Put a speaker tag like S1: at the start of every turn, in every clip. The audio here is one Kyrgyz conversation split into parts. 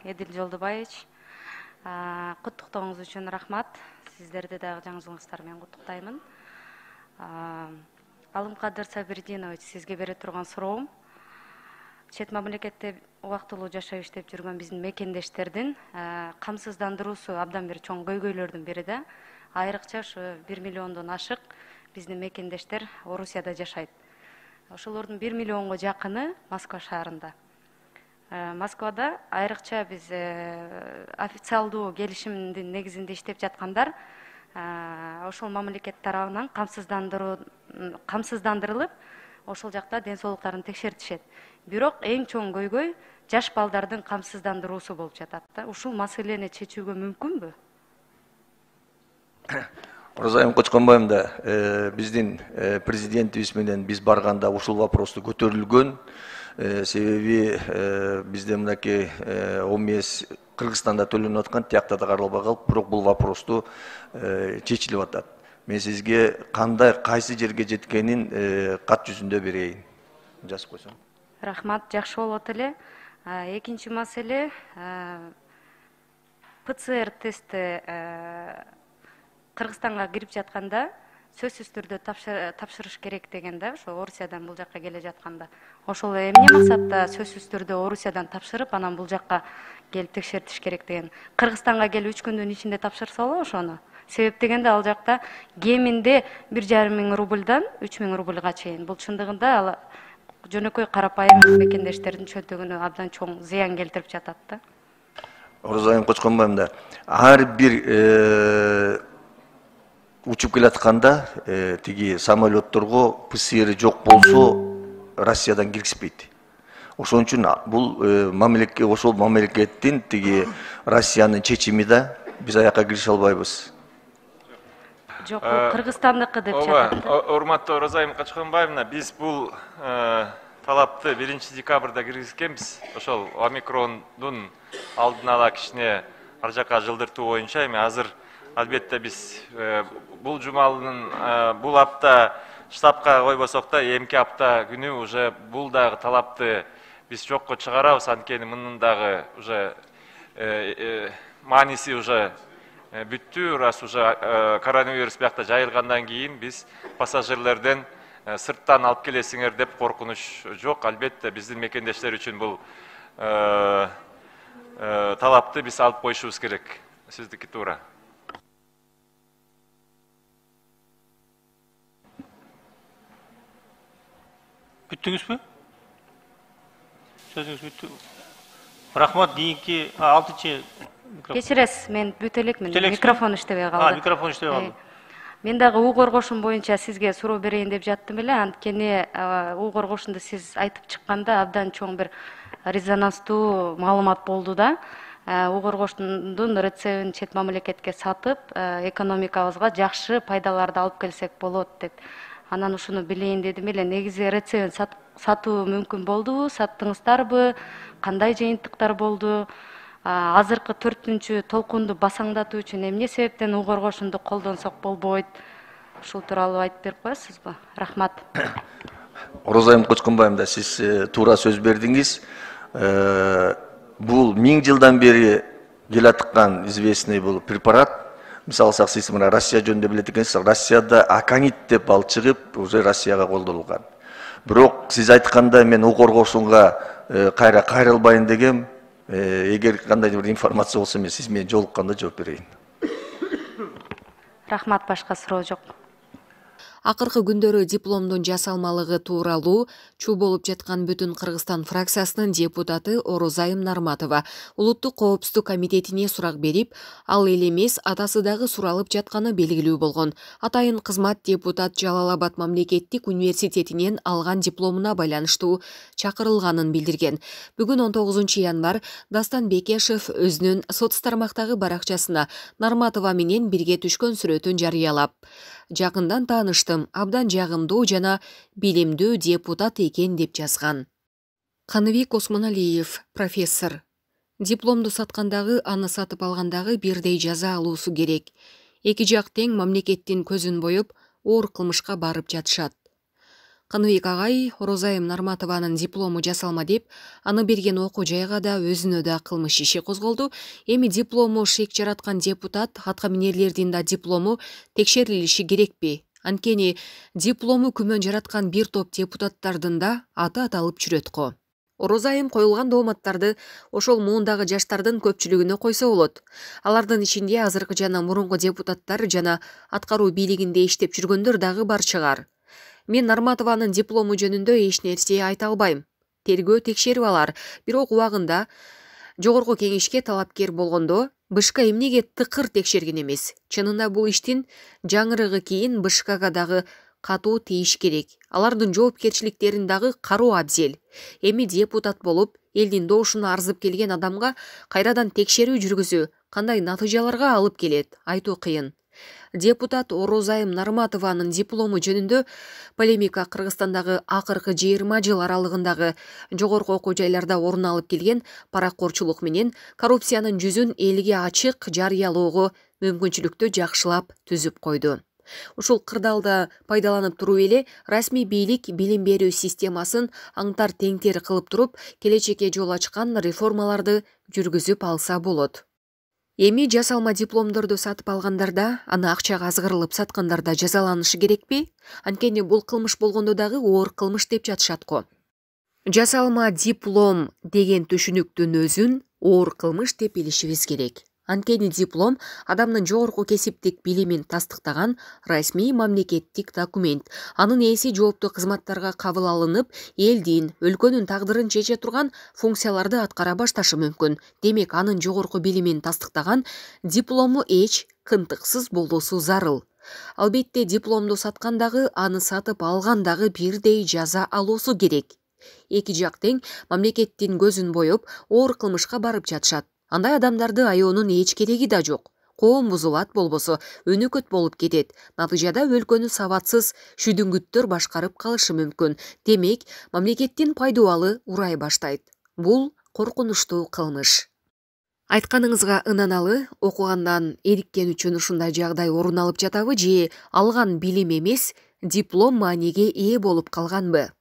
S1: Эдил Жолдубаевич. Куттуктооңуз үчүн рахмат. Сиздерди дагы жаңы жылыңыздар менен куттуктаймын. Алымкадыр Сабирдинович, сизге бере турган суроом. Чет мамлекетте убактылуу жашап иштеп жүргөн биздин мекендештердин камсыздандыруусу абдан бир чоң көйгөйлөрдүн бири да. Айрыкча ушу 1 миллиондон ашык биздин мекендештер Орусияда жашайт. Ошолордун 1 миллионго жакыны Москва шаарында. Москвада айрыкча биз официалдуу келишимдин негизинде иштеп жаткандар ошол мамлекет тарабынан камсыздандырылып, ошол жакта ден соолуктарын текшертишет. Бирок эң чоң көйгөй жаш балдардын камсыздандыруусу болуп жатат да. Ушул маселени чечүүгө мүмкүнбү?
S2: Оразайым Кочконбаев да биздин президентибиз менен биз барганда ушул вопросту көтөрүлгөн. Себеби бизде мынакей ОМС Кыргызстанда төлөнүп аткан, тиякта да каралбай калып, бирок бул вопросту чечилип атат. Мен сизге кандай, кайсы жерге жеткенин кат жүзүндө берейин. Жазып койсоң.
S1: Рахмат, жакшы болот эле. Экинчи маселе, ПЦР тести Кыргызстанга кирип жатканда сөзсүз түрдө тапшырыш керек деген да, ошо Орусиядан бул жакка келе жатканда. Ошол эмне максатта сөзсүз түрдө Орусиядан тапшырып, анан бул жакка келип текшертиш керек деген. Кыргызстанга келип 3 күндүн ичинде тапшырса болобу ошону? Себеп дегенде ал жакта кеминде 1,5 миң рубльдан 3 миң рубльга чейин. Бул чындыгында ал жөнөкөй карапайым мекендештердин чөнтөгүнө абдан чоң зыян келтирип жатат да.
S2: Оразайым Кочконбаев да ар бир учуп келатканда тиги самолетторго ПЦР жок болсо Россиядан киргизбейт. Ошон үчүн бул ошол мамлекеттин тиги Россиянын чечими да, биз аякка кирише албайбыз.
S1: Жок, Кыргызстандыкы деп жатат.
S3: Урматтуу Оразайым Кочконбаевна, биз бул талапты 1 декабрда киргизгенбиз. Ошол омикрондун алдын ала кичине ар жака жылдыртуу боюнча. Эми азыр албетте биз бул жумалынын бул апта штабка койбосок да, эмки апта күнү уже бул дагы талапты биз жокко чыгарабыз. Анткени мунун дагы уже мааниси уже бүттү. Раз уже коронавирус биякта жайылгандан кийин биз пассажирлерден сырттан алып келесиңер деп коркунуч жок. Албетте биздин мекендештер үчүн бул талапты биз алып коюшубуз керек. Сиздики туура.
S4: Бүттүңүзбү? Сөзүңүз бүттү. Рахмат, дейинки 6-чы микрофон.
S1: Кечиресиз, мен бүтө элекмин. Микрофон иштебей калды.
S4: Микрофон иштебей калды.
S1: Мен дагы уу коргошун боюнча сизге суроо берейин деп жаттым эле. Анткени уу коргошунду сиз айтып чыкканда абдан чоң бир резонанстуу маалымат болду да. уу коргоштун рецебин чет мамлекетке сатып, экономикабызга жакшы пайдаларды алып келсек болот деп. Анан ушуну билейин дедим эле. Негизи рецебин сатуу мүмкүн болдубу? Саттыңыздарбы? Кандай жыйынтыктар болду? Азыркы 4-түнчү толкунду басаңдатуу үчүн эмне себептен уу коргошунду колдонсок болбойт? Ушул тууралуу айтып берип коесузбу? Рахмат.
S2: Оразайым Кочконбаев да сиз туура сөз бердиңиз. Бул 1000 жылдан бери келаткан известный бул препарат. Мисалы алсак, сиз мына Россия жөнүндө билет экенсиз. Россияда аконит деп ал чыгып, уже Россияга колдонулган. Бирок сиз айтканда мен уу коргошунга кайрылбайын дегем. Эгер кандай бир информация болсо, мен сиз менен жолукканда жооп берейин.
S1: Рахмат, башка суроо жок.
S5: Акыркы күндөрү дипломдун жасалмалыгы тууралуу чуу болуп жаткан Бүтүн Кыргызстан фракциясынын депутаты Орозайым Нарматова Улуттук коопсуздук комитетине сурак берип, ал эле эмес атасы дагы суралып жатканы белгилүү болгон. Атайын кызмат депутат Жалал-Абад мамлекеттик университетинен алган дипломуна байланыштуу чакырылганын билдирген. Бүгүн 19 январ Дастан Бекешев өзүнүн соц тармактагы баракчасына Нарматова менен бирге түшкөн сүрөтүн жарыялап, жакындан тааныштым, абдан жагымдуу жана билимдүү депутат экен деп жазган. Каныбек Осмоналиев, профессор. Дипломду саткандагы, аны сатып алгандагы бирдей жаза алуусу керек. Эки жак тең мамлекеттин көзүн боюп, оор кылмышка барып жатышат. Кыныбек агай Орозайым Нарматованын диплому жасалма деп, аны берген окуу жайга да өзүнө да кылмыш иши козголду. Эми диплому шек жараткан депутат атка минерлердин да диплому текшерилиши керекпи? Анткени диплому күмөн жараткан бир топ депутаттардын да аты аталып жүрөт го. Орозайым коюлган дооматтарды ошол муундагы жаштардын көпчүлүгүнө койсо болот. Алардын ичинде азыркы жана мурунку депутаттар жана аткаруу бийлигинде иштеп жүргөндөр дагы бар чыгар. Мен Нарматованын диплому жөнүндө эч нерсе айта албайм. Тергөө текшерип алар. Бирок убагында жогорку кеңешке талапкер болгондо БШК эмнеге тыкыр текшерген эмес? Чынында бул иштин жаңырыгы кийин БШКга дагы катуу тийиш керек. Алардын жоопкерчиликтерин дагы кароо абзел. Эми депутат болуп, элдин добушуна арзып келген адамга кайрадан текшерүү жүргүзүү кандай натыйжаларга алып келет, айтуу кыйын. Депутат Орозайым Нарматованын диплому жөнүндө полемика Кыргызстандагы акыркы 20 жыл аралыгындагы жогорку окуу жайларда орун алып келген паракорчулук менен коррупциянын жүзүн элге ачык жарыялоого мүмкүнчүлүктү жакшылап түзүп койду. Ушул кырдаалды пайдаланып туруп эле расмий бийлик билим берүү системасын аңтар теңтер кылып туруп, келечекке жол ачкан реформаларды жүргүзүп алса болот. Эми жасалма дипломдорду сатып алгандарда, аны акчага азгырылып саткандарда жазаланышы керекпи? Анткени бул кылмыш болгондо дагы оор кылмыш деп жатышат го. Жасалма диплом деген түшүнүктүн өзүн оор кылмыш деп билишибиз керек. Анткени диплом адамдын жогорку кесиптик билимин тастыктаган расмий мамлекеттик документ. Анын ээси жооптуу кызматтарга кабыл алынып, элдин, өлкөнүн тагдырын чече турган функцияларды аткара башташы мүмкүн. Демек, анын жогорку билимин тастыктаган диплому эч кынтыксыз болуусу зарыл. Албетте, дипломду саткандагы, аны сатып алгандагы бирдей жаза алуусу керек. Эки жак тең мамлекеттин көзүн боеп, оор кылмышка барып жатышат. Андай адамдарды аяонун эч кереги да жок. Коом бузулат, болбосо өнөкөт болуп кетет. Натыйжада өлкөнү сабатсыз шүдүңгүттөр башкарып калышы мүмкүн. Демек, мамлекеттин пайдубалы урай баштайт. Бул коркунучтуу кылмыш. Айтканыңызга ынаналы, окугандан эриккен үчүн ушундай жагдай орун алып жатабы же алган билим эмес, диплом мааниге ээ болуп калганбы?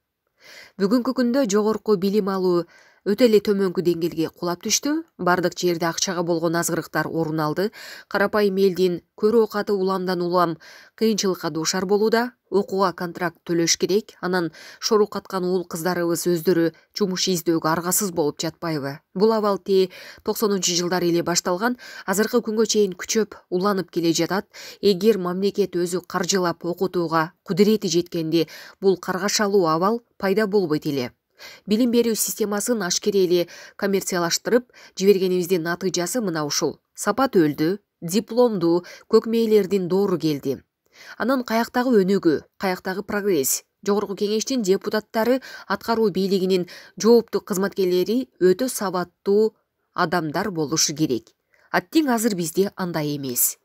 S5: Бүгүнкү күндө жогорку билим алуу өтө эле төмөнкү деңгээлге кулап түштү. Бардык жерде акчага болгон азгырыктар орун алды. Карапайым элдин көрүү каты уламдан улам кыйынчылыкка дуушар болууда. Окууга контракт төлөш керек. Анан шорук каткан уул кыздарыбыз өздөрү жумуш издөөгө аргасыз болуп жатпайбы? Бул абал 90-жылдары эле башталган, азыркы күнгө чейин күчөп уланып келе жатат. Эгер мамлекет өзү каржылап окутууга кудурети жеткенде, бул каргашалуу абал пайда болбойт эле. Билим берүү системасын ашкере эле коммерциялаштырып жибергенибиздин натыйжасы мына ушул. Сапат өлдү, дипломду көк мээлердин доору келди. Анан каяктагы өнүгүү, каяктагы прогресс? Жогорку кеңештин депутаттары, аткаруу бийлигинин жооптуу кызматкерлери өтө сабаттуу адамдар болушу керек. Аттең азыр бизде андай эмес.